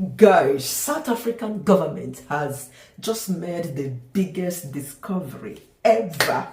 Guys, South African government has just made the biggest discovery ever.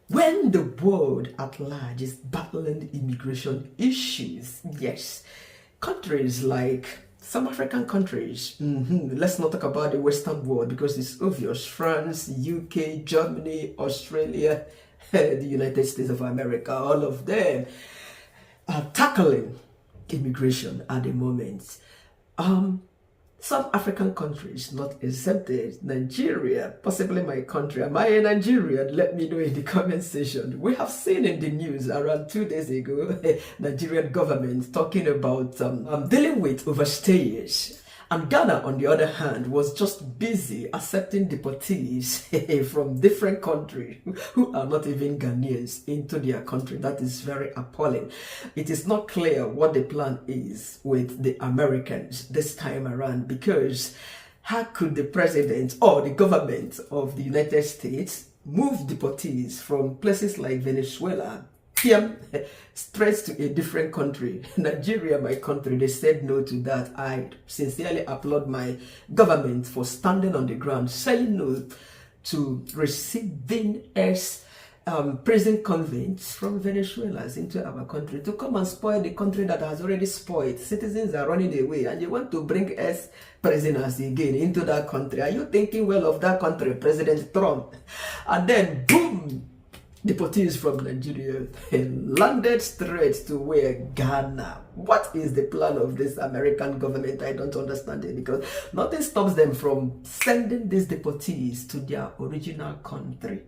When the world at large is battling immigration issues, yes, countries like some African countries, let's not talk about the Western world because it's obvious, France, UK, Germany, Australia, the United States of America, all of them are tackling immigration at the moment. Some African countries, not exempted, Nigeria, possibly my country. Am I a Nigerian? Let me know in the comment section. We have seen in the news around 2 days ago, Nigerian government talking about dealing with overstayers. And Ghana, on the other hand, was just busy accepting deportees from different countries who are not even Ghanaians into their country. That is very appalling. It is not clear what the plan is with the Americans this time around, because how could the president or the government of the United States move deportees from places like Venezuela straight to a different country? Nigeria, my country, they said no to that. I sincerely applaud my government for standing on the ground, saying no to receiving prison convicts from Venezuelans into our country to come and spoil the country that has already spoiled. Citizens are running away, and you want to bring us prisoners again into that country. Are you thinking well of that country, President Trump? And then, boom! Deportees from Nigeria landed straight to where? Ghana. What is the plan of this American government? I don't understand it, because nothing stops them from sending these deportees to their original country.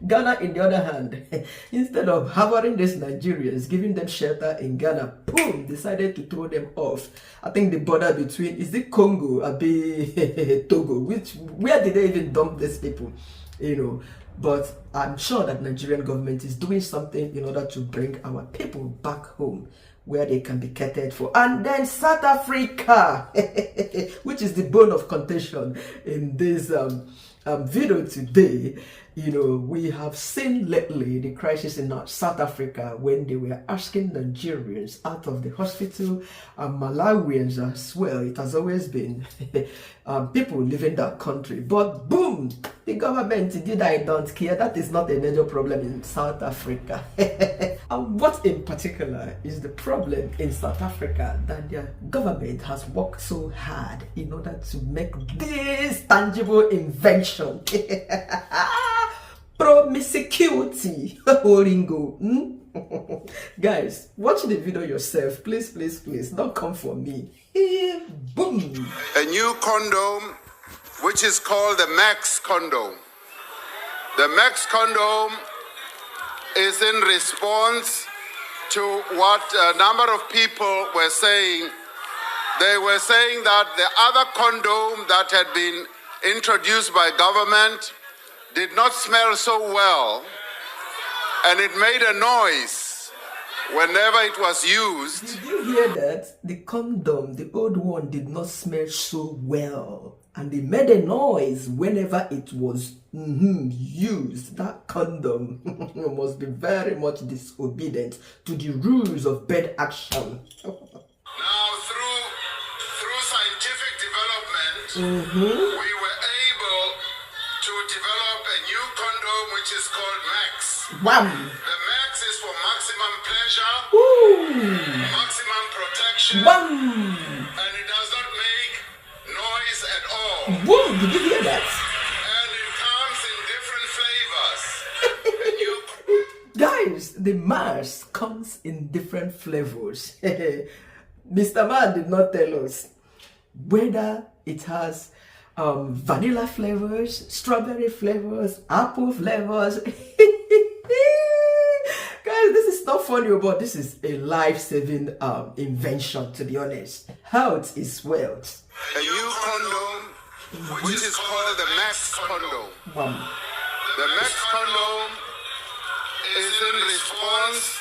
Ghana, in the other hand, instead of harboring these Nigerians, giving them shelter in Ghana, boom, decided to throw them off. I think the border between, is it Congo, Abe, Togo, where did they even dump these people? You know, but I'm sure that Nigerian government is doing something in order to bring our people back home where they can be catered for. And then South Africa, which is the bone of contention in this video today. You know, we have seen lately the crisis in South Africa when they were asking Nigerians out of the hospital, and Malawians as well. It has always been people living that country. But boom, the government did I don't care. That is not a major problem in South Africa. And what in particular is the problem in South Africa? That their government has worked so hard in order to make this tangible invention. Promiscuity. Guys, watch the video yourself. Please, please, please. Don't come for me. Boom. A new condom, which is called the Max condom. The Max condom is in response to what a number of people were saying. They were saying that the other condom that had been introduced by government did not smell so well, and it made a noise whenever it was used. Did you hear that? The condom, the old one, did not smell so well, and it made a noise whenever it was used. That condom must be very much disobedient to the rules of bed action. Now, through scientific development, we were able to develop a new condom which is called Max. Wow. The Max is for maximum pleasure, maximum protection, and it does not make noise at all. Whoa, did you hear that? And it comes in different flavors. Guys, the Mars comes in different flavors. Mr. Man did not tell us whether it has vanilla flavors, strawberry flavors, apple flavors. Guys, this is not funny, but this is a life-saving invention, to be honest. Health is wealth. A new condom, which is called the Max condom. The Max condom is in response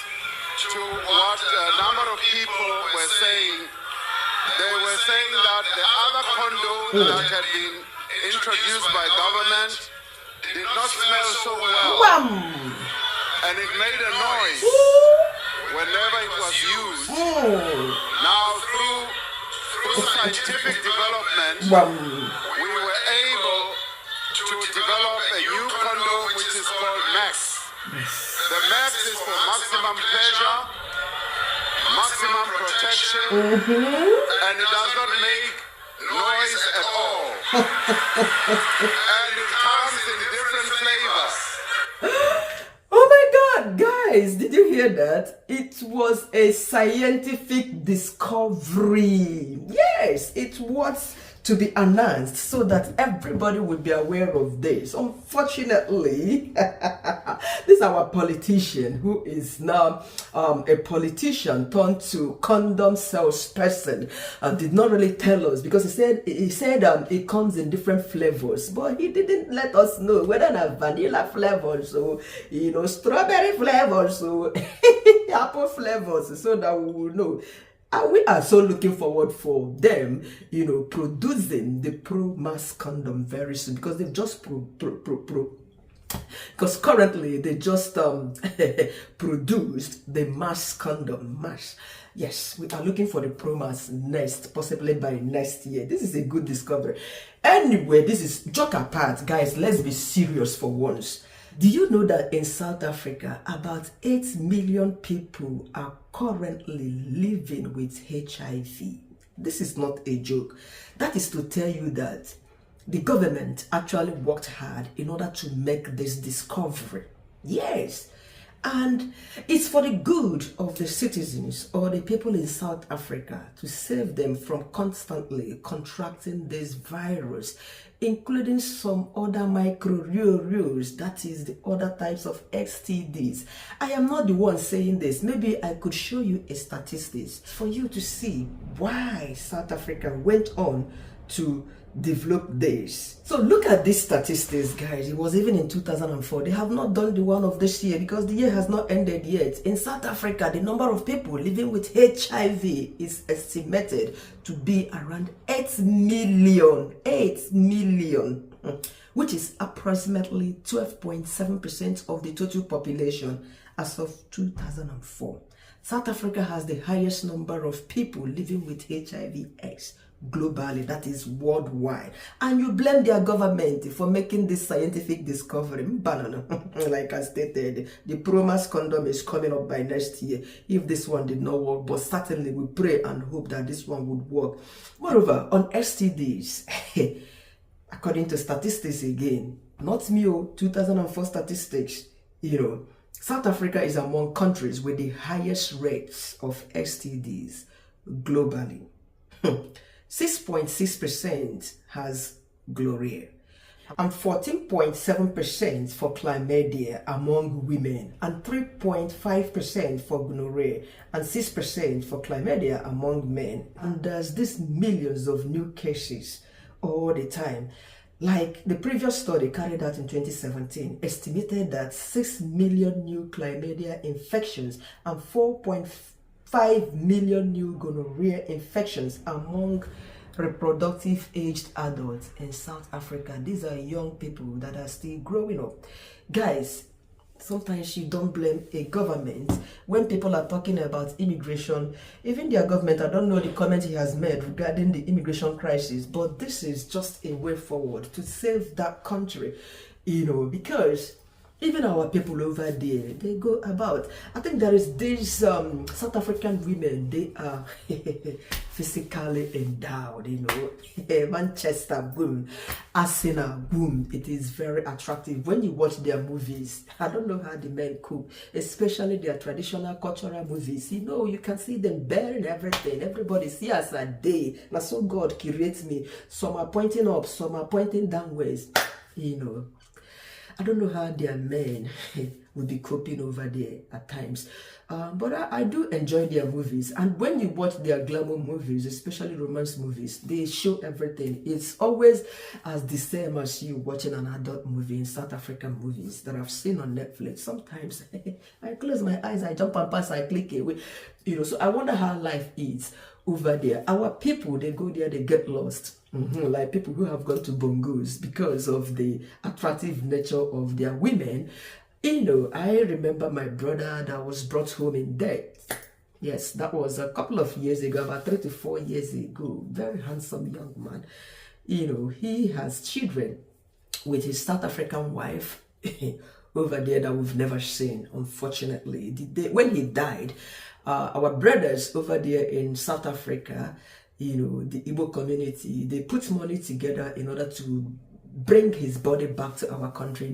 to what a number of people were saying. They were saying that the other condom that had been introduced by government did not smell so well, and it made a noise whenever it was used. Now, through through scientific development, we were able to develop a new condom which is called Max. The Max is for maximum pleasure, maximum protection, and it does not make noise at all. And it comes in different flavors. Oh my God, guys, did you hear that? It was a scientific discovery. Yes, it was to be announced so that everybody would be aware of this. Unfortunately, this is our politician who is now a politician turned to condom salesperson. Did not really tell us because he said it comes in different flavors, but he didn't let us know whether it's vanilla flavors or strawberry flavors or apple flavors, so that we will know. And we are so looking forward for them, producing the Pro Mass condom very soon, because they've just because currently they just produced the Mass condom. Mass. Yes, we are looking for the Pro Mass next, possibly by next year. This is a good discovery. Anyway, this is joke apart, guys. Let's be serious for once. Do you know that in South Africa, about 8 million people are currently living with HIV? This is not a joke. That is to tell you that the government actually worked hard in order to make this discovery. Yes. And it's for the good of the citizens or the people in South Africa to save them from constantly contracting this virus, including some other microRUs, that is the other types of STDs. I am not the one saying this. Maybe I could show you a statistics for you to see why South Africa went on to develop this. So look at these statistics, guys. It was even in 2004. They have not done the one of this year because the year has not ended yet. In South Africa, the number of people living with HIV is estimated to be around 8 million. 8 million, which is approximately 12.7% of the total population as of 2004. South Africa has the highest number of people living with HIV/AIDS globally, that is worldwide, and you blame their government for making this scientific discovery. Banana. Like I stated, the Pro Mass condom is coming up by next year if this one did not work, but certainly we pray and hope that this one would work. Moreover, on STDs, according to statistics again, not me, 2004 statistics, South Africa is among countries with the highest rates of STDs globally. 6.6% has gonorrhea, and 14.7% for chlamydia among women, and 3.5% for gonorrhea, and 6% for chlamydia among men. And there's these millions of new cases all the time. Like the previous study carried out in 2017 estimated that 6 million new chlamydia infections and 4.5 million new gonorrhea infections among reproductive aged adults in South Africa. These are young people that are still growing up. Guys, sometimes you don't blame a government when people are talking about immigration. Even their government, I don't know the comment he has made regarding the immigration crisis, but this is just a way forward to save that country, because even our people over there, they go about. I think there is these South African women, they are physically endowed, Manchester, boom, Arsenal, boom. It is very attractive. When you watch their movies, I don't know how the men cook, especially their traditional cultural movies. You can see them bearing everything. Everybody see us a day. Now, so God creates me. Some are pointing up, some are pointing downwards, I don't know how their men would be coping over there at times. But I do enjoy their movies. And when you watch their glamour movies, especially romance movies, they show everything. It's always as the same as you watching an adult movie in South African movies that I've seen on Netflix. Sometimes I close my eyes, I jump and pass, I click away. So I wonder how life is over there. Our people, they go there, they get lost. Like people who have gone to bongos because of the attractive nature of their women. I remember my brother that was brought home in debt. Yes, that was a couple of years ago, about 3 to 4 years ago. Very handsome young man. He has children with his South African wife over there that we've never seen, unfortunately. When he died, our brothers over there in South Africa, the Igbo community, they put money together in order to bring his body back to our country.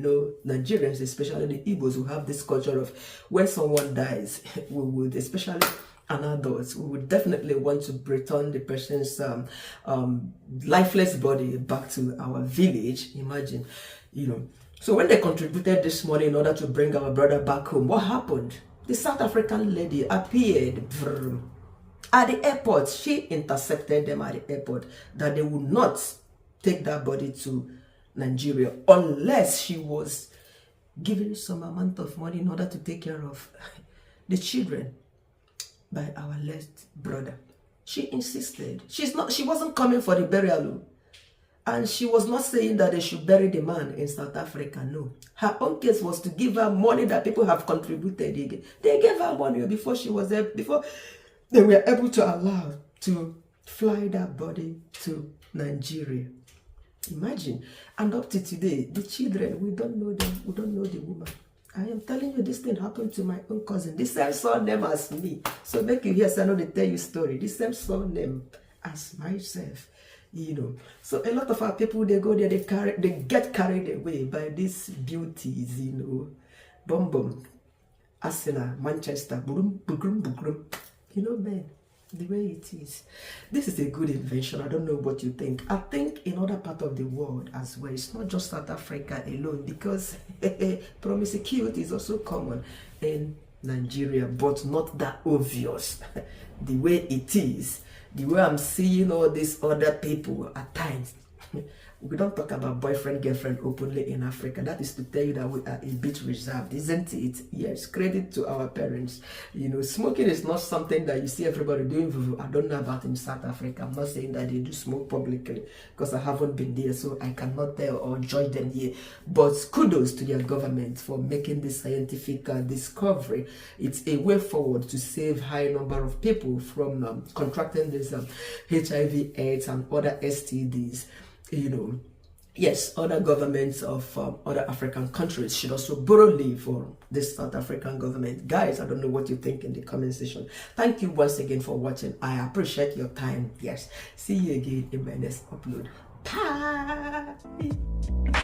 Nigerians, especially the Igbos, who have this culture of when someone dies, we would, especially an adult, we would definitely want to return the person's lifeless body back to our village. Imagine, So when they contributed this money in order to bring our brother back home, what happened? The South African lady appeared at the airport. She intercepted them at the airport that they would not take that body to Nigeria unless she was given some amount of money in order to take care of the children by our last brother. She insisted. She wasn't coming for the burial, and she was not saying that they should bury the man in South Africa. No, her own case was to give her money that people have contributed. They gave her money before they were able to allow to fly that body to Nigeria. Imagine. And up to today, the children, we don't know them. We don't know the woman. I am telling you, this thing happened to my own cousin. The same surname as me. So make you hear, so I know they tell you story. The same surname as myself. So a lot of our people, they go there, they get carried away by these beauties, Boom boom, Arsenal, Manchester, boom, boom, boom. Man, the way it is. This is a good invention. I don't know what you think. I think in other part of the world as well. It's not just South Africa alone, because promiscuity is also common in Nigeria, but not that obvious. The way it is, the way I'm seeing all these other people at times. We don't talk about boyfriend, girlfriend openly in Africa. That is to tell you that we are a bit reserved, isn't it? Yes, credit to our parents. Smoking is not something that you see everybody doing. I don't know about in South Africa. I'm not saying that they do smoke publicly, because I haven't been there, so I cannot tell or judge them here. But kudos to their government for making this scientific discovery. It's a way forward to save high number of people from contracting this HIV, AIDS, and other STDs. Yes, other governments of other African countries should also borrow leave for this South African government. Guys, I don't know what you think in the comment section. Thank you once again for watching. I appreciate your time. Yes, see you again in my next upload. Bye.